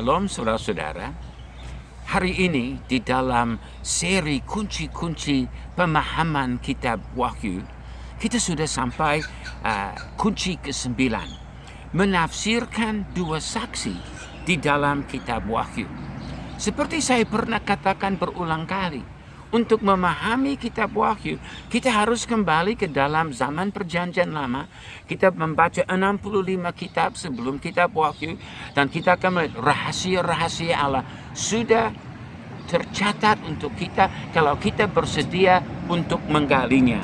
Shalom saudara-saudara. Hari ini di dalam seri kunci-kunci pemahaman kitab Wahyu, kita sudah sampai kunci ke-9. Menafsirkan dua saksi di dalam kitab Wahyu. Seperti saya pernah katakan berulang kali, untuk memahami kitab Wahyu, kita harus kembali ke dalam zaman perjanjian lama. Kita membaca 65 kitab sebelum kitab Wahyu, dan kita akan melihat rahasia-rahasia Allah sudah tercatat untuk kita kalau kita bersedia untuk menggalinya.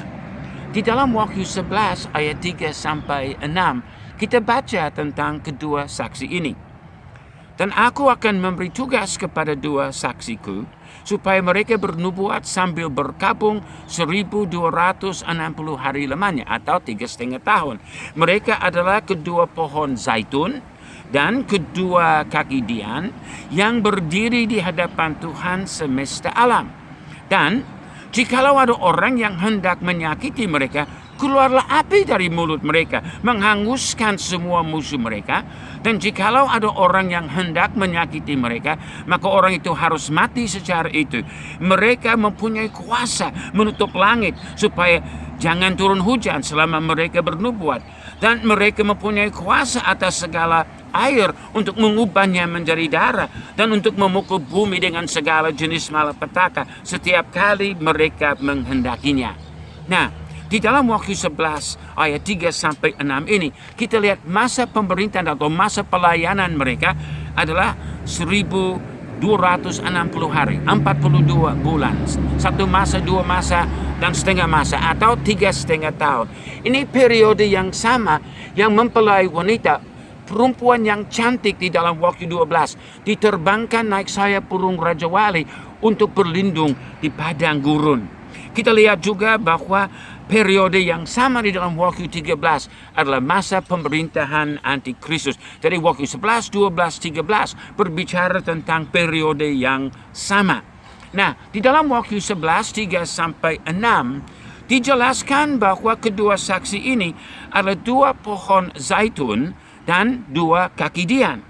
Di dalam Wahyu 11 ayat 3 sampai 6, kita baca tentang kedua saksi ini. Dan aku akan memberi tugas kepada dua saksiku, supaya mereka bernubuat sambil berkabung 1260 hari lamanya, atau 3,5 tahun. Mereka adalah kedua pohon zaitun dan kedua kaki dian yang berdiri di hadapan Tuhan semesta alam. Dan jikalau ada orang yang hendak menyakiti mereka, keluarlah api dari mulut mereka, menghanguskan semua musuh mereka. Dan jikalau ada orang yang hendak menyakiti mereka, maka orang itu harus mati secara itu. Mereka mempunyai kuasa menutup langit supaya jangan turun hujan selama mereka bernubuat. Dan mereka mempunyai kuasa atas segala air untuk mengubahnya menjadi darah, dan untuk memukul bumi dengan segala jenis malapetaka setiap kali mereka menghendakinya. Nah, di dalam Wahyu 11 ayat 3 sampai 6 ini, kita lihat masa pemerintahan atau masa pelayanan mereka adalah 1260 hari, 42 bulan. Satu masa, dua masa, dan setengah masa, atau 3,5 tahun. Ini periode yang sama yang mempelai wanita, perempuan yang cantik di dalam Wahyu 12, diterbangkan naik sayap burung Raja Wali untuk berlindung di padang gurun. Kita lihat juga bahwa periode yang sama di dalam Wahyu 13 adalah masa pemerintahan Antikristus. Jadi Wahyu 11, 12, 13 berbicara tentang periode yang sama. Nah, di dalam Wahyu 11, 3 sampai 6 dijelaskan bahwa kedua saksi ini adalah dua pohon zaitun dan dua kaki dian.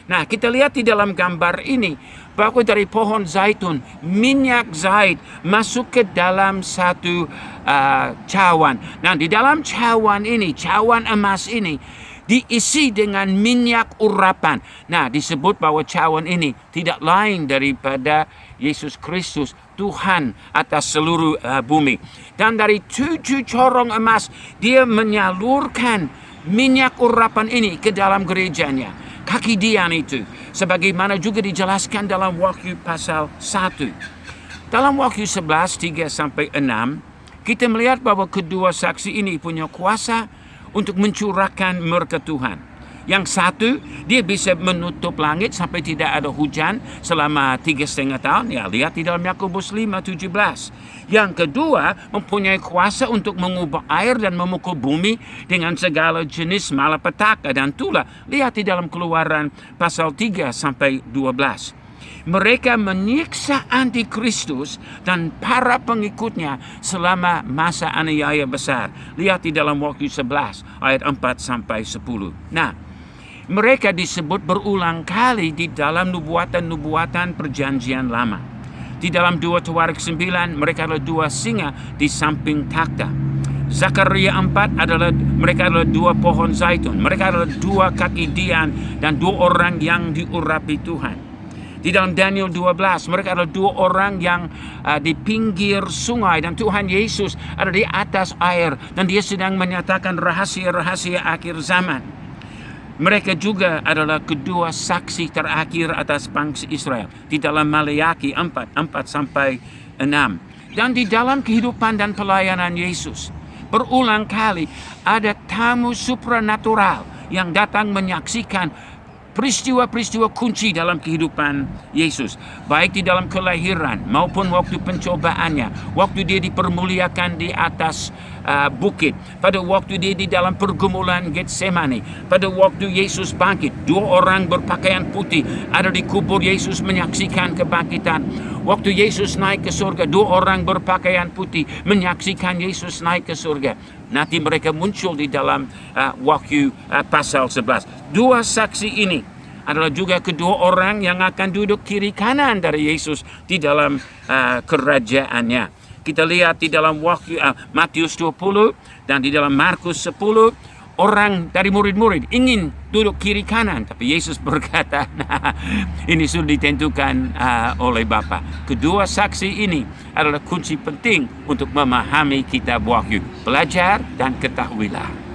Nah, kita lihat di dalam gambar ini bahwa dari pohon zaitun, minyak zait masuk ke dalam satu cawan. Nah, di dalam cawan ini, cawan emas ini, diisi dengan minyak urapan. Nah, disebut bahwa cawan ini tidak lain daripada Yesus Kristus, Tuhan atas seluruh bumi. Dan dari 7 corong emas, dia menyalurkan minyak urapan ini ke dalam gerejanya. Kaki dian itu, sebagaimana juga dijelaskan dalam Wahyu pasal 1. Dalam Wahyu 11, 3 sampai 6, kita melihat bahwa kedua saksi ini punya kuasa untuk mencurahkan murka Tuhan. Yang satu, dia bisa menutup langit sampai tidak ada hujan selama 3,5 tahun. Ya, lihat di dalam Yakobus 5:17. Yang kedua, mempunyai kuasa untuk mengubah air dan memukul bumi dengan segala jenis malapetaka dan tulah. Lihat di dalam Keluaran pasal 3 sampai 12. Mereka menyiksa Antikristus dan para pengikutnya selama masa aniaya besar. Lihat di dalam Wahyu 11 ayat 4 sampai 10. Nah, mereka disebut berulang kali di dalam nubuatan-nubuatan perjanjian lama. Di dalam 2 Tawarik 9, mereka adalah dua singa di samping takhta. Zakaria 4 mereka adalah dua pohon zaitun. Mereka adalah dua kaki dian dan dua orang yang diurapi Tuhan. Di dalam Daniel 12, mereka adalah dua orang yang di pinggir sungai, dan Tuhan Yesus ada di atas air, dan dia sedang menyatakan rahasia-rahasia akhir zaman. Mereka juga adalah kedua saksi terakhir atas bangsa Israel di dalam Maleakhi 4 sampai 6. Dan di dalam kehidupan dan pelayanan Yesus, berulang kali ada tamu supranatural yang datang menyaksikan peristiwa-peristiwa kunci dalam kehidupan Yesus, baik di dalam kelahiran maupun waktu pencobaannya, waktu dia dipermuliakan di atas bukit, pada waktu dia di dalam pergumulan Getsemani, pada waktu Yesus bangkit, dua orang berpakaian putih ada di kubur Yesus menyaksikan kebangkitan. Waktu Yesus naik ke surga, dua orang berpakaian putih menyaksikan Yesus naik ke surga. Nanti mereka muncul di dalam Wahyu pasal 11. Dua saksi ini adalah juga kedua orang yang akan duduk kiri kanan dari Yesus di dalam kerajaannya. Kita lihat di dalam Matius 20 dan di dalam Markus 10, orang dari murid-murid ingin duduk kiri kanan, tapi Yesus berkata, nah, ini sudah ditentukan oleh Bapa. Kedua saksi ini adalah kunci penting untuk memahami kitab Wahyu. Belajar dan ketahuilah.